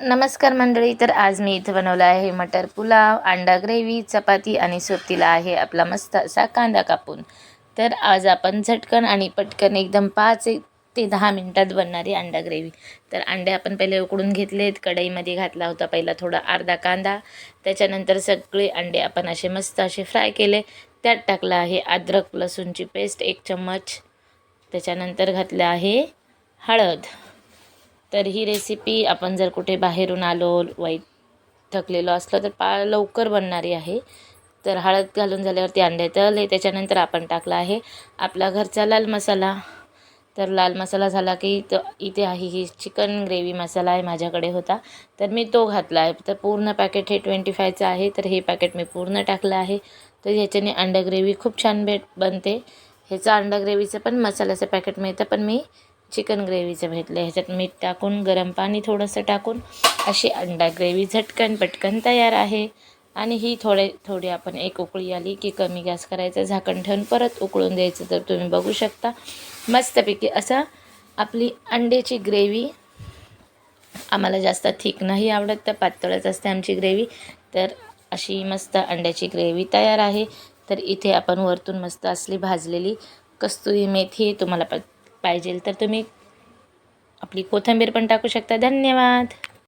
नमस्कार मंडळी. तर आज मी इथं बनवला आहे मटर पुलाव, अंडा ग्रेव्ही, चपाती आणि सोबतीला आहे आपला मस्त असा कांदा कापून. तर आज आपण झटकन आणि पटकन एकदम 5 ते 10 मिनिटात बनणारी अंडा ग्रेव्ही. तर अंडे आपण पहिले उकडून घेतलेत, कढईमध्ये घातला होता पहिला थोडा अर्धा कांदा, त्याच्यानंतर सगळे अंडे आपण असे मस्त असे फ्राय केले. त्यात टाकलं आहे अद्रक लसूणची पेस्ट 1 चम्मच, त्याच्यानंतर घातलं आहे हळद. तर ही रेसिपी आपण जर कुठे बाहेरून आलो थकलेलो असलो तर लवकर बनणारी आहे. तर हळद घालून झाल्यावरती अंडे तळले, त्याच्यानंतर आपण टाकला आहे आपला घरचा लाल मसाला. तर लाल मसाला झाला की इथे आहे ही चिकन ग्रेव्ही मसाला आहे, माझ्याकडे होता तर मी तो घातला आहे. तर पूर्ण पॅकेट हे 25चं आहे, तर हे पॅकेट मी पूर्ण टाकलं आहे. तर ह्याच्याने अंडा ग्रेव्ही खूप छान बनते. ह्याचं अंडा ग्रेव्हीचं पण मसाल्याचं पॅकेट मिळतं, पण मी चिकन ग्रेव्हीचं घेतलं. ह्याच्यात मीठ टाकून गरम पाणी थोडंसं टाकून अशी अंडा ग्रेव्ही झटकन पटकन तयार आहे. आणि ही थोडी आपण एक उकळी आली की कमी गॅस करायचा, झाकण ठेवून परत उकळून द्यायचं. तर तुम्ही बघू शकता मस्तपैकी असा आपली अंड्याची ग्रेव्ही. आम्हाला जास्त थिक नाही आवडत, तर पातळच असते आमची ग्रेव्ही. तर अशी मस्त अंड्याची ग्रेव्ही तयार आहे. तर इथे आपण वरतून मस्त असली भाजलेली कस्तुरी मेथी तुम्हाला पाहिजे तर तुम्ही आपली कोथिंबीर पण टाकू शकता. धन्यवाद.